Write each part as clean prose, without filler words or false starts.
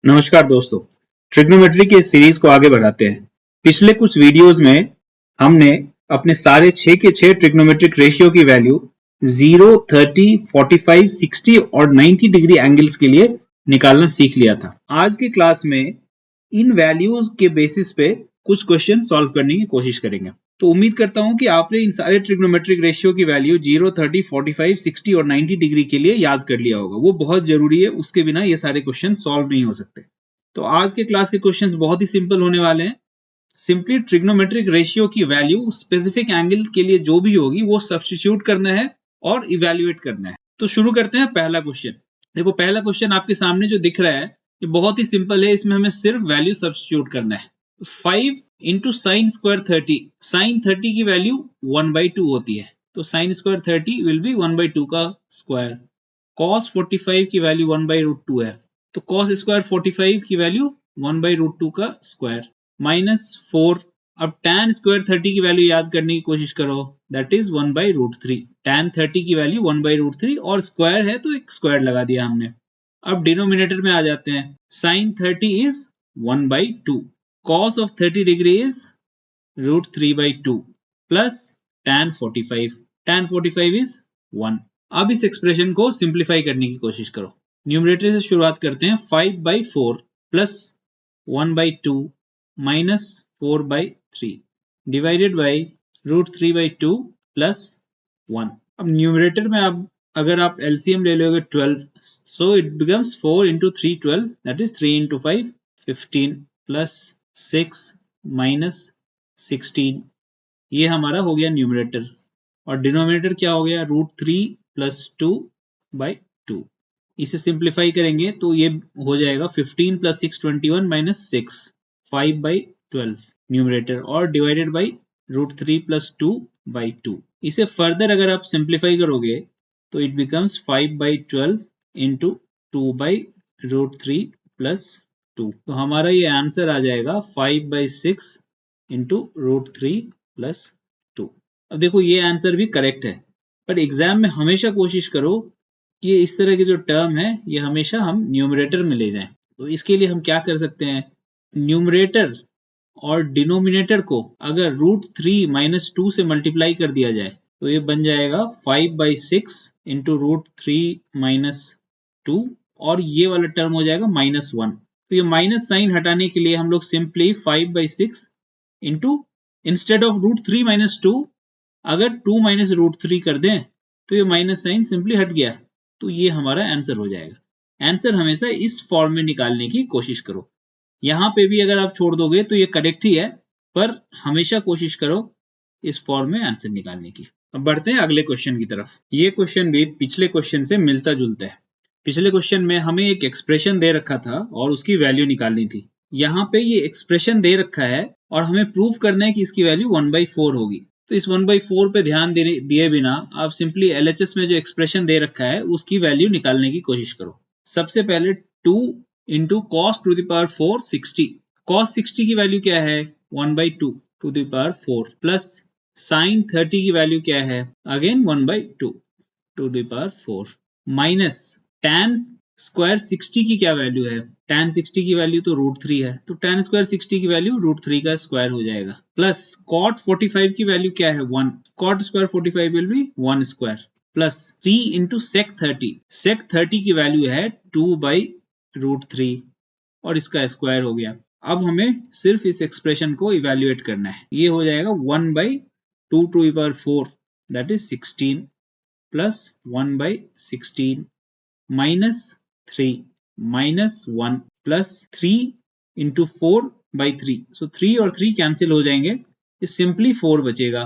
नमस्कार दोस्तों, ट्रिग्नोमेट्री के इस सीरीज को आगे बढ़ाते हैं। पिछले कुछ वीडियोस में हमने अपने सारे 6 के 6 ट्रिग्नोमेट्रिक रेशियो की वैल्यू 0, 30, 45, 60 और 90 डिग्री एंगल्स के लिए निकालना सीख लिया था। आज की क्लास में इन वैल्यूज के बेसिस पे कुछ क्वेश्चन सॉल्व करने की कोशिश करेंगे। तो उम्मीद करता हूं कि आपने इन सारे ट्रिग्नोमेट्रिक रेशियो की वैल्यू 0, 30, 45, 60 और 90 डिग्री के लिए याद कर लिया होगा। वो बहुत जरूरी है, उसके बिना ये सारे क्वेश्चन सॉल्व नहीं हो सकते। तो आज के क्लास के क्वेश्चंस बहुत ही सिंपल होने वाले हैं। सिंपली ट्रिग्नोमेट्रिक रेशियो की वैल्यू स्पेसिफिक एंगल के लिए जो भी होगी वो सब्स्टिट्यूट करना है और इवेल्युएट करना है। तो शुरू करते हैं पहला क्वेश्चन। देखो, पहला क्वेश्चन आपके सामने जो दिख रहा है ये बहुत ही सिंपल है। इसमें हमें सिर्फ वैल्यू सब्स्टिट्यूट करना है। 5 इंटू साइन स्क्वायर 30, साइन 30 की वैल्यू 1/2 होती है, तो साइन स्क्वायर 30 विल बी 1/2 का स्क्वायर। कॉस 45 की वैल्यू 1/√2 है, तो कॉस स्क्वायर 45 की वैल्यू 1/√2 का स्क्वायर माइनस 4। अब tan स्क्वायर 30 की वैल्यू याद करने की कोशिश करो, दैट इज 1/√3। tan 30 की वैल्यू 1/√3 और स्क्वायर है तो एक स्क्वायर लगा दिया हमने। अब डिनोमिनेटर में आ जाते हैं। Sine 30 is 1/2, cos of 30 degree is √3/2 plus tan 45. tan 45 is 1. अब इस एक्सप्रेशन को सिंप्लीफाई करने की कोशिश करो। न्यूमरेटर से शुरुआत करते हैं। 5/4 plus 1/2 minus 4/3 divided by √3/2 plus 1। अब न्यूमरेटर में अगर आप एलसीएम ले लोगे 12, so it becomes 4 into 3 12, that is 3 into 5 15 plus 6 minus 16। ये हमारा हो गया न्यूमरेटर और डिनोमिनेटर क्या हो गया √3 plus 2/2। इसे सिंप्लीफाई करेंगे तो ये हो जाएगा 15 plus 6 21 minus 6 5/12 न्यूमरेटर और डिवाइडेड बाई √3 plus 2/2। इसे फर्दर अगर आप सिंप्लीफाई करोगे तो इट बिकम्स 5/12 इंटू 2/√3 प्लस 2। तो हमारा ये आंसर आ जाएगा 5/6 इंटू √3 प्लस 2। अब देखो ये आंसर भी करेक्ट है, पर एग्जाम में हमेशा कोशिश करो कि इस तरह के जो टर्म है ये हमेशा हम न्यूमरेटर में ले जाएं। तो इसके लिए हम क्या कर सकते हैं, न्यूमरेटर और डिनोमिनेटर को अगर √3 माइनस 2 से मल्टीप्लाई कर दिया जाए तो ये बन जाएगा 5/6 इंटू √3 माइनस 2 और ये वाला टर्म हो जाएगा -1। तो ये माइनस साइन हटाने के लिए हम लोग simply 5/6 into instead of √3 minus 2 अगर 2 माइनस √3 कर दें तो ये माइनस साइन सिंपली हट गया, तो ये हमारा आंसर हो जाएगा। आंसर हमेशा इस फॉर्म में निकालने की कोशिश करो। यहाँ पे भी अगर आप छोड़ दोगे तो ये करेक्ट ही है, पर हमेशा कोशिश करो इस फॉर्म में आंसर निकालने की। अब बढ़ते हैं अगले क्वेश्चन की तरफ। ये क्वेश्चन भी पिछले क्वेश्चन से मिलता जुलता है। पिछले क्वेश्चन में हमें एक एक्सप्रेशन दे रखा था और उसकी वैल्यू निकालनी थी। यहाँ पे ये एक्सप्रेशन दे रखा है और हमें प्रूव करना है कि इसकी वैल्यू 1/4 होगी। तो इस 1/4 पे ध्यान दिए बिना आप सिंपली LHS में जो एक्सप्रेशन दे रखा है उसकी वैल्यू निकालने की कोशिश करो। सबसे पहले 2 into cos to the power 4 60। cos 60 की वैल्यू क्या है 1/2 to the power 4 plus sin 30 की वैल्यू क्या है again 1/2 to the power 4 minus tan square 60 की क्या वैल्यू है, tan 60 की वैल्यू तो √3 है, तो tan स्क्वायर 60 की वैल्यू √3 का स्क्वायर हो जाएगा प्लस cot 45 की वैल्यू क्या है 1, cot square 45 will be 1 square plus 3 into sec 30। sec 30 की वैल्यू है 2/√3 और इसका स्क्वायर हो गया। अब हमें सिर्फ इस एक्सप्रेशन को इवेल्युएट करना है। ये हो जाएगा 1/2 to the power 4 that is 16 plus 1/16 minus 3 minus 1 plus 3 into 4/3। So 3 और 3 कैंसिल हो जाएंगे, ये सिंपली 4 बचेगा।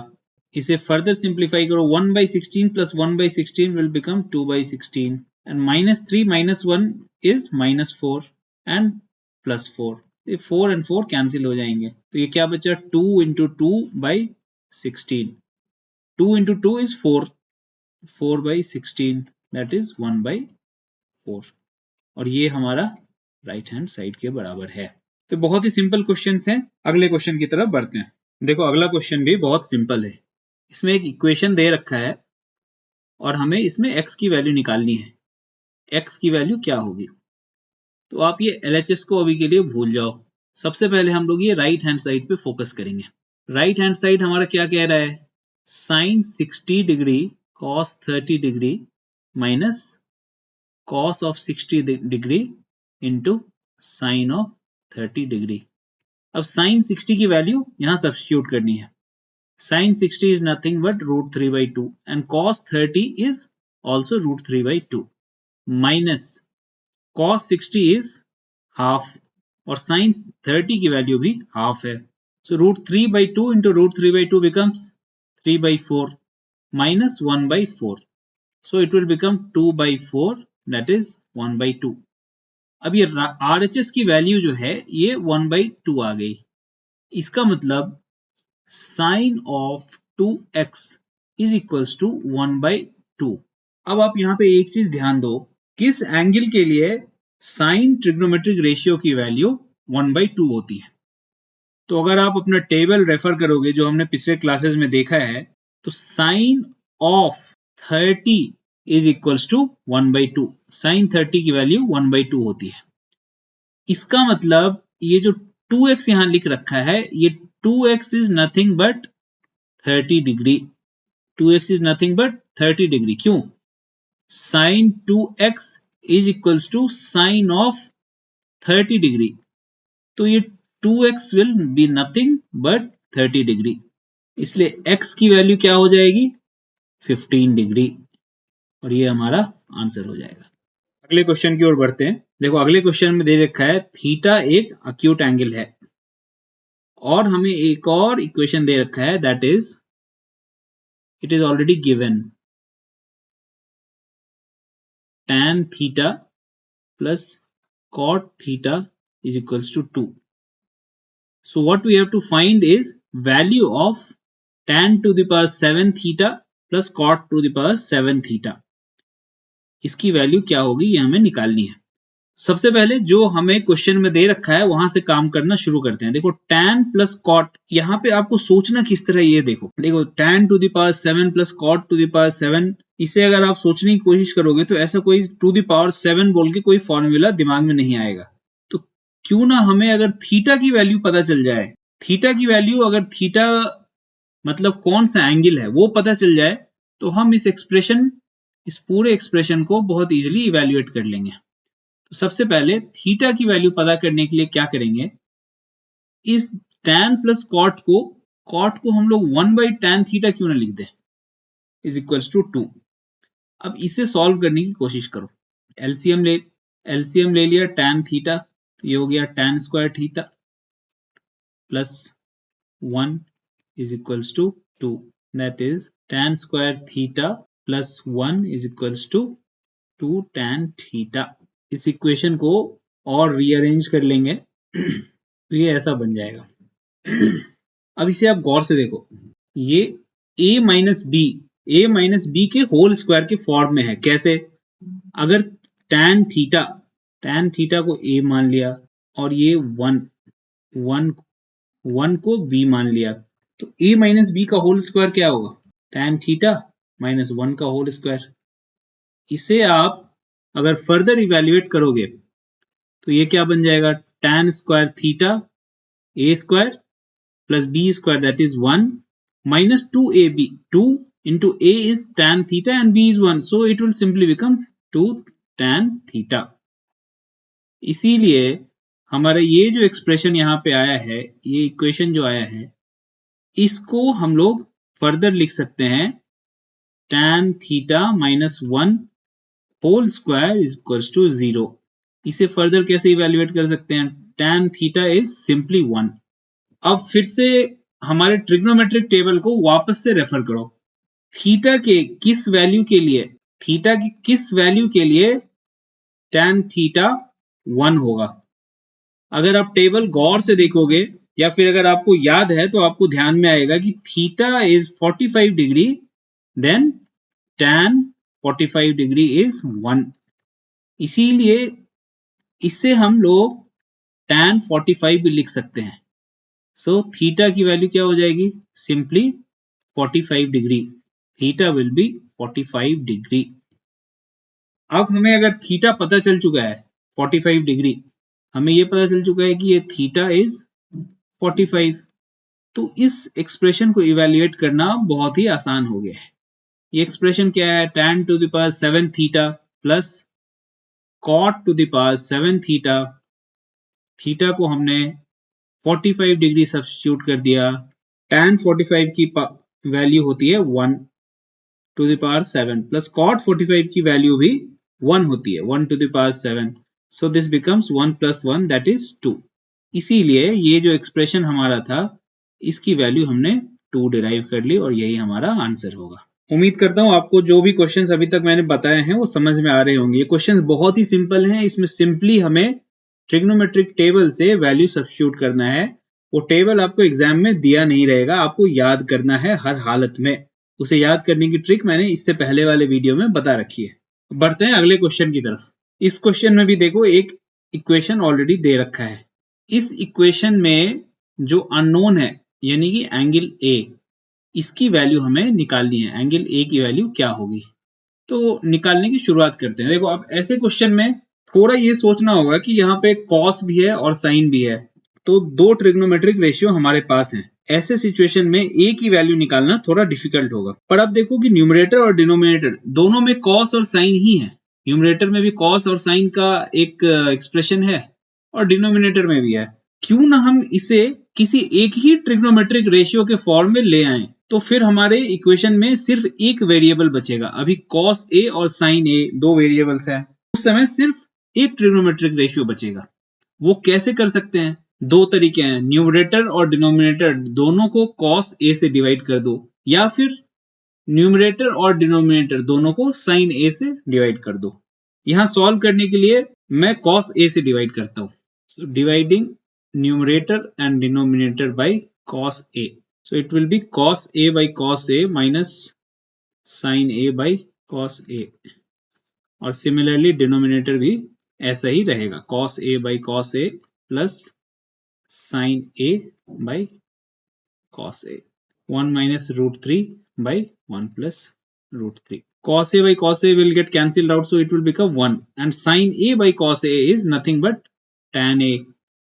इसे फर्दर सिंप्लीफाई करो, 1/16 plus 1/16 will become 2/16 and -3 minus 1 is -4 and +4। ये 4 and 4 कैंसिल हो जाएंगे, तो ये क्या बचा 2 into 2/16। 2 into 2 is 4, 4/16 that is 1/4 और ये हमारा राइट हैंड साइड के बराबर है। तो बहुत ही सिंपल क्वेश्चन है। अगले क्वेश्चन की तरफ बढ़ते हैं। देखो अगला क्वेश्चन भी बहुत सिंपल है। इसमें एक इक्वेशन दे रखा है और हमें इसमें x की वैल्यू निकालनी है। x की वैल्यू क्या होगी, तो आप ये LHS को अभी के लिए भूल जाओ। सबसे पहले हम लोग ये राइट हैंड साइड पे फोकस करेंगे। राइट हैंड साइड हमारा क्या कह रहा है, sine 60 degree cos 30 degree minus cos of 60 degree into sine of 30 degree. अब साइन 60 की वैल्यू यहां सब्स्टिट्यूट करनी है। Sine 60 is nothing but root 3 by 2 and cos 30 is also root 3 by 2 minus cos 60 is half और sin 30 की value भी half है। So root 3 by 2 into root 3 by 2 becomes 3 by 4 minus 1 by 4. So it will become 2 by 4, that is 1 by 2. अब ये RHS की value जो है ये 1 by 2 आ गई। इसका मतलब sine of 2x is equals to 1 by 2। अब आप यहाँ पे एक चीज ध्यान दो, किस एंगल के लिए साइन ट्रिग्नोमेट्रिक रेशियो की वैल्यू 1 by 2 होती है। तो अगर आप अपना टेबल रेफर करोगे जो हमने पिछले क्लासेस में देखा है, तो sine of 30 is equals to 1 by 2। Sine 30 की वैल्यू 1 by 2 होती है। इसका मतलब ये जो 2x यहां लिख रखा है, ये 2x is nothing but 30 degree. 2x is nothing but 30 degree. क्यों? sin 2x is equals to sin of 30 degree. तो ये 2x will be nothing but 30 degree. इसलिए x की वैल्यू क्या हो जाएगी, 15 डिग्री, और ये हमारा आंसर हो जाएगा। अगले क्वेश्चन की ओर बढ़ते हैं। देखो अगले क्वेश्चन में दे रखा है थीटा एक अक्यूट एंगल है और हमें एक और इक्वेशन दे रखा है, that is it is already given tan theta plus cot theta is equals to 2. So what we have to find is value of tan to the power 7 theta plus cot to the power 7 theta. इसकी value क्या होगी ये हमें निकालनी है। सबसे पहले जो हमें क्वेश्चन में दे रखा है वहां से काम करना शुरू करते हैं। देखो tan प्लस कॉट, यहाँ पे आपको सोचना किस तरह, ये देखो tan to the power 7 plus cot to the power 7, इसे अगर आप सोचने की कोशिश करोगे तो ऐसा कोई टू द पावर 7 बोल के कोई फॉर्मूला दिमाग में नहीं आएगा। तो क्यों ना हमें अगर थीटा की वैल्यू पता चल जाए, थीटा की वैल्यू अगर थीटा मतलब कौन सा एंगल है वो पता चल जाए, तो हम इस पूरे एक्सप्रेशन को बहुत इजिली इवेल्युएट कर लेंगे। तो सबसे पहले थीटा की वैल्यू पता करने के लिए क्या करेंगे, इस tan प्लस कॉट को हम लोग 1 by tan थीटा क्यों ना लिख दें, इज इक्वल्स टू 2। अब इसे सॉल्व करने की कोशिश करो। एलसीएम ले लिया tan थीटा, तो ये हो गया tan square theta plus 1 is equals to 2, that is tan square theta plus 1 is equals to 2 tan theta. इस इक्वेशन को और रीअरेंज कर लेंगे तो ये ऐसा बन जाएगा। अब इसे आप गौर से देखो, ये a माइनस बी के होल स्क्वायर के फॉर्म में है। कैसे? अगर tan थीटा को a मान लिया और ये 1 को b मान लिया, तो a माइनस बी का होल स्क्वायर क्या होगा, tan थीटा माइनस 1 का होल स्क्वायर। इसे आप अगर फर्दर इवेल्युएट करोगे तो ये क्या बन जाएगा, tan square theta a square plus b square that is 1 minus 2ab, 2 into a is tan theta and b is 1, so it will simply become 2 tan theta। इसीलिए हमारा ये जो एक्सप्रेशन यहाँ पे आया है, ये इक्वेशन जो आया है, इसको हम लोग फर्दर लिख सकते हैं tan theta minus 1 whole square is equals to 0। इसे फर्दर कैसे इवेल्युएट कर सकते हैं, tan थीटा इज सिंपली 1। अब फिर से हमारे ट्रिग्नोमेट्रिक टेबल को वापस से रेफर करो। थीटा के किस वैल्यू के लिए tan थीटा 1 होगा। अगर आप टेबल गौर से देखोगे या फिर अगर आपको याद है तो आपको ध्यान में आएगा कि theta is 45 degree, then tan 45 degree is 1। इसीलिए इससे हम लोग tan 45 भी लिख सकते हैं। सो थीटा की वैल्यू क्या हो जाएगी, simply 45 degree. Theta will be 45 degree. अब हमें अगर थीटा पता चल चुका है 45 डिग्री, हमें ये पता चल चुका है कि ये थीटा इज 45। तो इस एक्सप्रेशन को इवेल्युएट करना बहुत ही आसान हो गया है। ये एक्सप्रेशन क्या है, tan to the power 7 theta plus cot to the power 7 theta. Theta को हमने 45 डिग्री सब्स्टिट्यूट कर दिया, tan 45 की वैल्यू होती है 1 to the power 7 plus cot 45 की वैल्यू भी 1 होती है, 1 to the power 7। So this becomes 1 plus 1 that is 2। इसीलिए ये जो एक्सप्रेशन हमारा था इसकी वैल्यू हमने 2 डिराइव कर ली और यही हमारा आंसर होगा। उम्मीद करता हूं आपको जो भी क्वेश्चंस अभी तक मैंने बताए हैं वो समझ में आ रहे होंगे। ये क्वेश्चंस बहुत ही सिंपल हैं, इसमें सिंपली हमें ट्रिग्नोमेट्रिक टेबल से वैल्यू सब्स्टिट्यूट करना है। वो टेबल आपको एग्जाम में दिया नहीं रहेगा, आपको याद करना है हर हालत में। उसे याद करने की ट्रिक मैंने इससे पहले वाले वीडियो में बता रखी है। बढ़ते हैं अगले क्वेश्चन की तरफ। इस क्वेश्चन में भी देखो एक इक्वेशन ऑलरेडी दे रखा है। इस इक्वेशन में जो अननोन है यानी कि एंगल ए, इसकी वैल्यू हमें निकालनी है। एंगल ए की वैल्यू क्या होगी, तो निकालने की शुरुआत करते हैं। देखो अब ऐसे क्वेश्चन में थोड़ा ये सोचना होगा कि यहाँ पे कॉस भी है और साइन भी है, तो दो ट्रिग्नोमेट्रिक रेशियो हमारे पास हैं। ऐसे सिचुएशन में ए की वैल्यू निकालना थोड़ा डिफिकल्ट होगा। पर अब देखो कि न्यूमरेटर और डिनोमिनेटर दोनों में कॉस और साइन ही है। न्यूमरेटर में भी कॉस और साइन का एक एक्सप्रेशन है और डिनोमिनेटर में भी है। क्यों ना हम इसे किसी एक ही ट्रिग्नोमेट्रिक रेशियो के फॉर्म में ले आएं, तो फिर हमारे इक्वेशन में सिर्फ एक वेरिएबल बचेगा। अभी cos a और sin a दो वेरिएबल्स हैं, उस समय सिर्फ एक ट्रिग्नोमेट्रिक रेशियो बचेगा। वो कैसे कर सकते हैं, दो तरीके हैं, न्यूमरेटर और डिनोमिनेटर दोनों को cos a से डिवाइड कर दो, या फिर न्यूमरेटर और डिनोमिनेटर दोनों को sin a से डिवाइड कर दो। यहां सॉल्व करने के लिए मैं cos a से डिवाइड करता हूं। So dividing numerator and denominator by cos a. So it will be cos a by cos a minus sin a by cos a. और similarly denominator भी ऐसा ही रहेगा, cos a by cos a plus sin a by cos a. 1 minus root 3 by 1 plus root 3. Cos a by cos a will get cancelled out, so it will become 1. And sin a by cos a is nothing but tan a.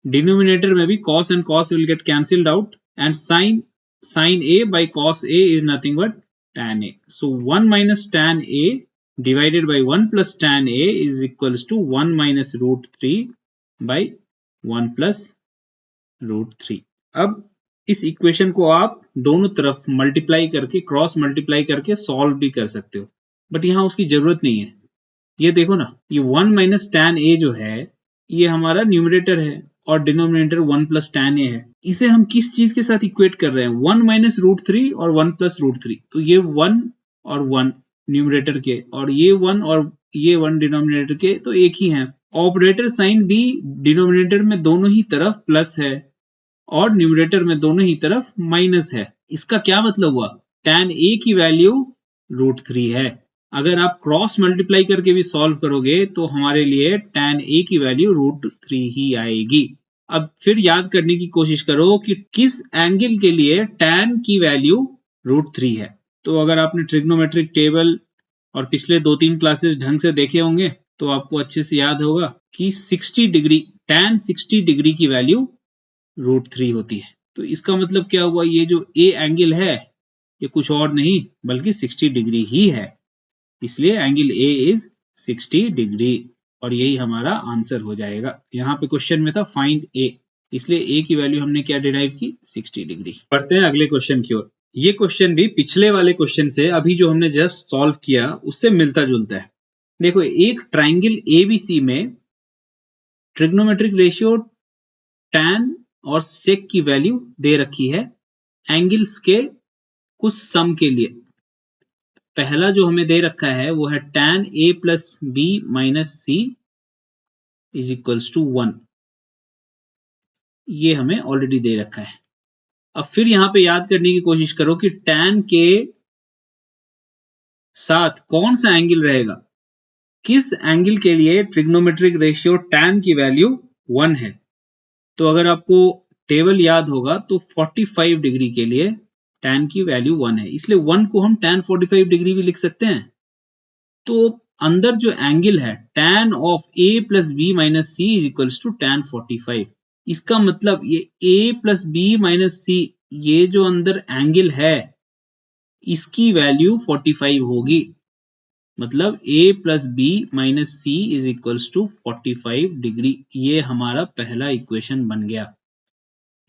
Denominator में भी cos and cos will get cancelled out, and sin a by cos a is nothing but tan a. So 1 minus tan a divided by 1 plus tan a is equals to 1 minus root 3 by 1 plus root 3. अब इस equation को आप दोनों तरफ multiply करके, cross multiply करके solve भी कर सकते हो, बट यहाँ उसकी जरूरत नहीं है। ये देखो ना, ये 1 माइनस टैन ए जो है ये हमारा न्यूमरेटर है और डिनोमिनेटर 1 प्लस टैन ए है। इसे हम किस चीज के साथ इक्वेट कर रहे हैं, 1 माइनस रूट 3 और 1 प्लस रूट 3। तो ये 1 और 1 न्यूमरेटर के, और ये 1 और ये 1 डिनोमिनेटर के, तो एक ही है। ऑपरेटर साइन भी डिनोमिनेटर में दोनों ही तरफ प्लस है और न्यूमरेटर में दोनों ही तरफ माइनस है। इसका क्या मतलब हुआ, टैन ए की वैल्यू रूट 3 है। अगर आप क्रॉस मल्टीप्लाई करके भी सॉल्व करोगे तो हमारे लिए टैन ए की वैल्यू रूट 3 ही आएगी। अब फिर याद करने की कोशिश करो कि किस एंगल के लिए टैन की वैल्यू रूट 3 है। तो अगर आपने ट्रिग्नोमेट्रिक टेबल और पिछले 2-3 क्लासेस ढंग से देखे होंगे तो आपको अच्छे से याद होगा कि 60 डिग्री, टैन 60 डिग्री की वैल्यू रूट 3 होती है। तो इसका मतलब क्या हुआ, ये जो ए एंगल है ये कुछ और नहीं बल्कि 60 डिग्री ही है, इसलिए एंगल ए इज 60 डिग्री और यही हमारा आंसर हो जाएगा। यहाँ पे क्वेश्चन में था फाइंड ए, इसलिए ए की वैल्यू हमने क्या डिराइव की, 60 डिग्री। पढ़ते हैं अगले क्वेश्चन की ओर। ये क्वेश्चन भी पिछले वाले क्वेश्चन से, अभी जो हमने जस्ट सॉल्व किया उससे मिलता जुलता है। देखो एक ट्राइंगल एबीसी में ट्रिग्नोमेट्रिक रेशियो टैन और सेक की वैल्यू दे रखी है एंगल्स के कुछ सम के लिए। पहला जो हमें दे रखा है वो है tan a plus b minus c is equals to 1। ये हमें ऑलरेडी दे रखा है। अब फिर यहां पे याद करने की कोशिश करो कि tan के साथ कौन सा एंगल रहेगा, किस एंगल के लिए ट्रिग्नोमेट्रिक रेशियो tan की वैल्यू 1 है। तो अगर आपको टेबल याद होगा तो 45 डिग्री के लिए tan की वैल्यू 1 है, इसलिए 1 को हम tan 45 डिग्री भी लिख सकते हैं। तो अंदर जो एंगल है tan of a plus b minus c is equals to tan 45। इसका मतलब ये a plus b minus c, ये जो अंदर एंगल है इसकी वैल्यू 45 होगी। मतलब a plus b minus c is equals to 45 degree. ये हमारा पहला इक्वेशन बन गया।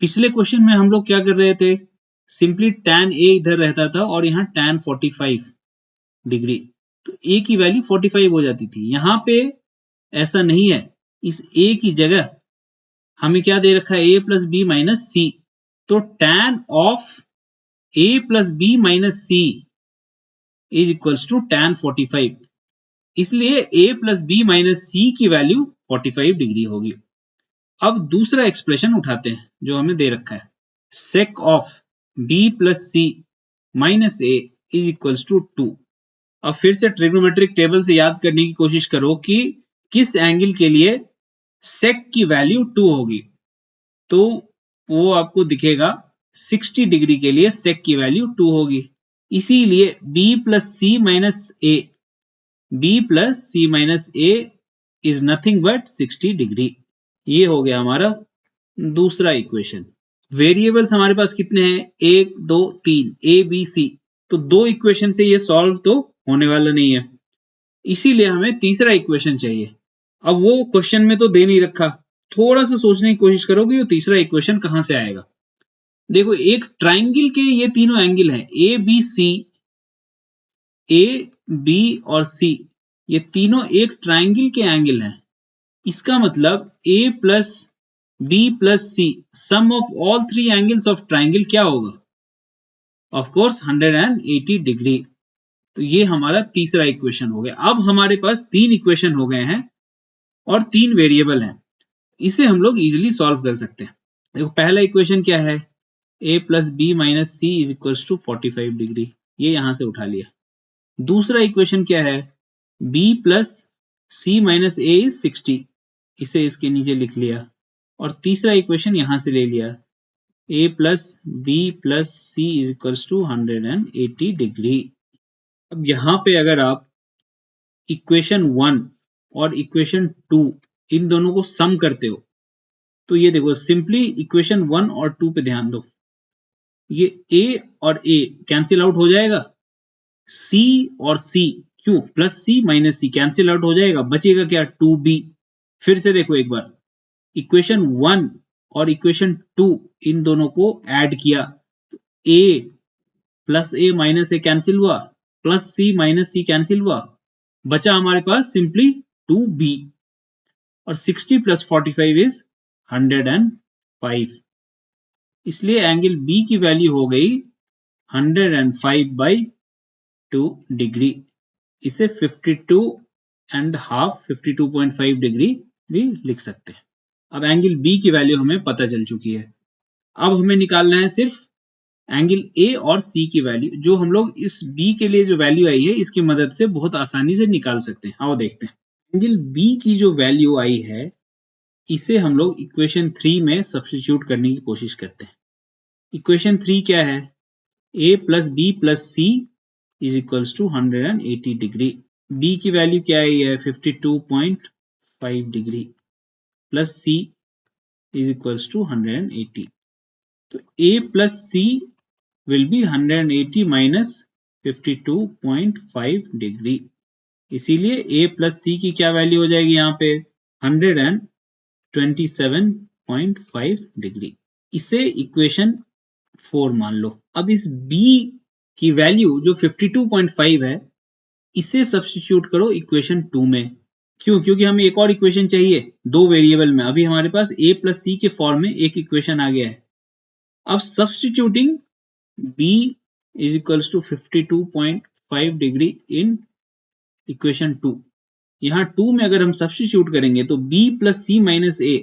पिछले क्वेश्चन में हम लोग क्या कर रहे थे, सिंपली tan a इधर रहता था और यहाँ tan 45 डिग्री, तो a की वैल्यू 45 हो जाती थी। यहाँ पे ऐसा नहीं है, इस a की जगह हमें क्या दे रखा है, a plus b minus c, तो tan of a plus b minus c is equals to tan 45, इसलिए a plus b minus c की वैल्यू 45 डिग्री होगी। अब दूसरा एक्सप्रेशन उठाते हैं जो हमें दे रखा है, sec of b plus c minus a is equals to 2। अब फिर से ट्रिग्नोमेट्रिक टेबल से याद करने की कोशिश करो कि किस एंगल के लिए sec की वैल्यू 2 होगी, तो वो आपको दिखेगा 60 डिग्री के लिए sec की वैल्यू 2 होगी। इसीलिए b plus c minus a, b plus c minus a is nothing but 60 degree. ये हो गया हमारा दूसरा इक्वेशन। वेरिएबल्स हमारे पास कितने हैं, 1 2 3 ए बी सी, तो दो इक्वेशन से ये सॉल्व तो होने वाला नहीं है, इसीलिए हमें तीसरा इक्वेशन चाहिए। अब वो क्वेश्चन में तो दे नहीं रखा, थोड़ा सा सोचने की कोशिश करोगे वो तीसरा इक्वेशन कहां से आएगा। देखो एक ट्राइंगल के ये तीनों एंगल हैं, A B C, A B और सी, ये तीनों एक ट्राइंगल के एंगल हैं। इसका मतलब a plus b plus c sum of all three angles of triangle क्या होगा, ऑफ कोर्स 180 डिग्री। तो ये हमारा तीसरा इक्वेशन हो गया। अब हमारे पास तीन इक्वेशन हो गए हैं और तीन वेरिएबल हैं, इसे हम लोग इजिली सॉल्व कर सकते हैं। देखो पहला इक्वेशन क्या है, a plus b minus c is equals to 45 degree, ये यहां से उठा लिया। दूसरा इक्वेशन क्या है, b plus c minus a is 60, इसे इसके नीचे लिख लिया। और तीसरा इक्वेशन यहां से ले लिया, a plus b plus c is equals to 180 degree. अब यहां पे अगर आप इक्वेशन 1 और इक्वेशन 2 इन दोनों को सम करते हो, तो ये देखो सिंपली इक्वेशन 1 और 2 पे ध्यान दो, ये a और a कैंसिल आउट हो जाएगा, c और c, क्यों, plus c minus c cancel out हो जाएगा, बचेगा क्या, 2b। फिर से देखो एक बार, इक्वेशन 1 और इक्वेशन 2 इन दोनों को ऐड किया, a plus a minus a cancel हुआ, plus c minus c cancel हुआ, बचा हमारे पास सिंपली 2b, और 60 प्लस 45 इज 105, इसलिए एंगल b की वैल्यू हो गई 105/2 डिग्री। इसे 52.5 डिग्री भी लिख सकते हैं। अब एंगल बी की वैल्यू हमें पता चल चुकी है, अब हमें निकालना है सिर्फ एंगल ए और सी की वैल्यू, जो हम लोग इस बी के लिए जो वैल्यू आई है इसकी मदद से बहुत आसानी से निकाल सकते हैं। आओ देखते हैं। एंगल बी की जो वैल्यू आई है इसे हम लोग इक्वेशन 3 में सब्स्टिट्यूट करने की कोशिश करते हैं। इक्वेशन 3 क्या है, a plus b plus c is equals to 180 degree. B की वैल्यू क्या आई है, 52.5 degree, plus c is equals to 180, तो a plus c will be 180 minus 52.5 degree, इसीलिए a प्लस सी की क्या वैल्यू हो जाएगी यहाँ पे, 127.5 डिग्री। इसे इक्वेशन 4 मान लो। अब इस b की वैल्यू जो 52.5 है इसे सब्स्टिट्यूट करो इक्वेशन 2 में। क्यों, क्योंकि हमें एक और इक्वेशन चाहिए दो वेरिएबल में। अभी हमारे पास a प्लस सी के फॉर्म में एक इक्वेशन आ गया है। अब substituting b is equals to 52.5 degree in equation 2, यहाँ 2 में अगर हम सब्स्टिट्यूट करेंगे तो b plus c minus a,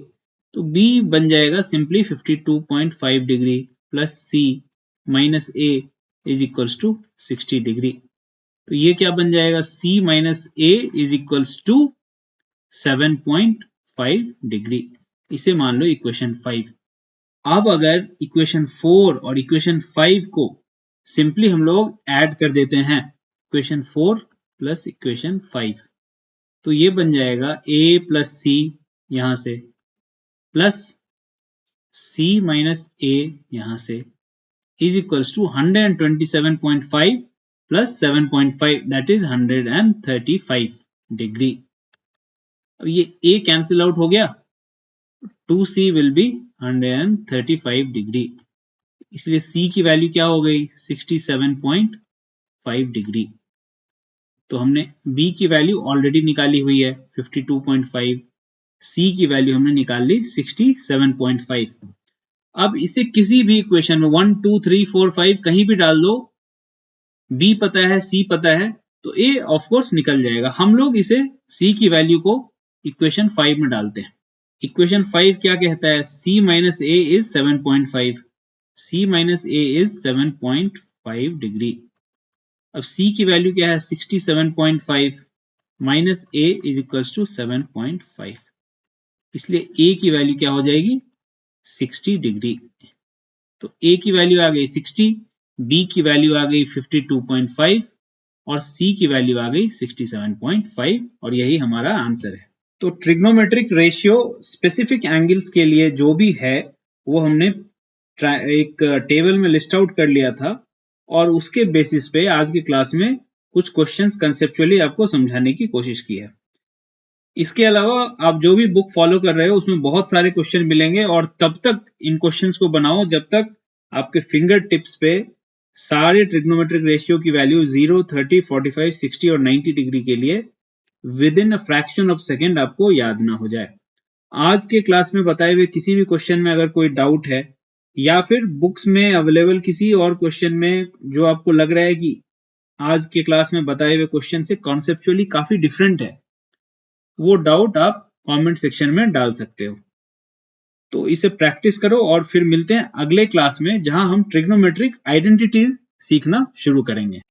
तो b बन जाएगा simply 52.5 degree plus c minus a is equals to 60 degree, तो ये क्या बन जाएगा, c minus a is equals to 7.5 degree. इसे मान लो इक्वेशन 5। अब अगर इक्वेशन 4 और इक्वेशन 5 को सिंपली हम लोग ऐड कर देते हैं, इक्वेशन 4 प्लस इक्वेशन 5, तो ये बन जाएगा a प्लस सी यहां से प्लस c माइनस a यहां से is equals to 127.5 plus 7.5 that is 135 degree. अब ये a कैंसिल आउट हो गया, 2c विल बी 135 डिग्री, इसलिए c की वैल्यू क्या हो गई 67.5 डिग्री। तो हमने b की वैल्यू ऑलरेडी निकाली हुई है 52.5, c की वैल्यू हमने निकाल ली 67.5। अब इसे किसी भी इक्वेशन में 1 2 3 4 5 कहीं भी डाल दो, b पता है c पता है तो a ऑफ कोर्स निकल जाएगा। हम लोग इसे c की वैल्यू को इक्वेशन 5 में डालते हैं। इक्वेशन 5 क्या कहता है, c minus a is 7.5, c minus a is 7.5 degree. अब c की वैल्यू क्या है 67.5 minus a is equals to 7.5, इसलिए a की वैल्यू क्या हो जाएगी 60 डिग्री। तो a की वैल्यू आ गई 60, b की वैल्यू आ गई 52.5 और c की वैल्यू आ गई 67.5 और यही हमारा आंसर है। तो ट्रिग्नोमेट्रिक रेशियो स्पेसिफिक एंगल्स के लिए जो भी है वो हमने एक टेबल में लिस्ट आउट कर लिया था और उसके बेसिस पे आज की क्लास में कुछ क्वेश्चंस कंसेप्चुअली आपको समझाने की कोशिश की है। इसके अलावा आप जो भी बुक फॉलो कर रहे हो उसमें बहुत सारे क्वेश्चन मिलेंगे और तब तक इन क्वेश्चंस को बनाओ जब तक आपके फिंगर टिप्स पे सारे ट्रिग्नोमेट्रिक रेशियो की वैल्यू 0, 30, 45, 60 और 90 डिग्री के लिए with in a fraction of second आपको याद ना हो जाए। आज के क्लास में बताए हुए किसी भी क्वेश्चन में अगर कोई डाउट है या फिर बुक्स में अवेलेबल किसी और क्वेश्चन में जो आपको लग रहा है कि आज के क्लास में बताए हुए क्वेश्चन से कॉन्सेप्चुअली काफी डिफरेंट है, वो डाउट आप कमेंट सेक्शन में डाल सकते हो। तो इसे प्रैक्टिस करो और फिर मिलते हैं अगले क्लास में जहां हम ट्रिग्नोमेट्रिक आइडेंटिटीज सीखना शुरू करेंगे।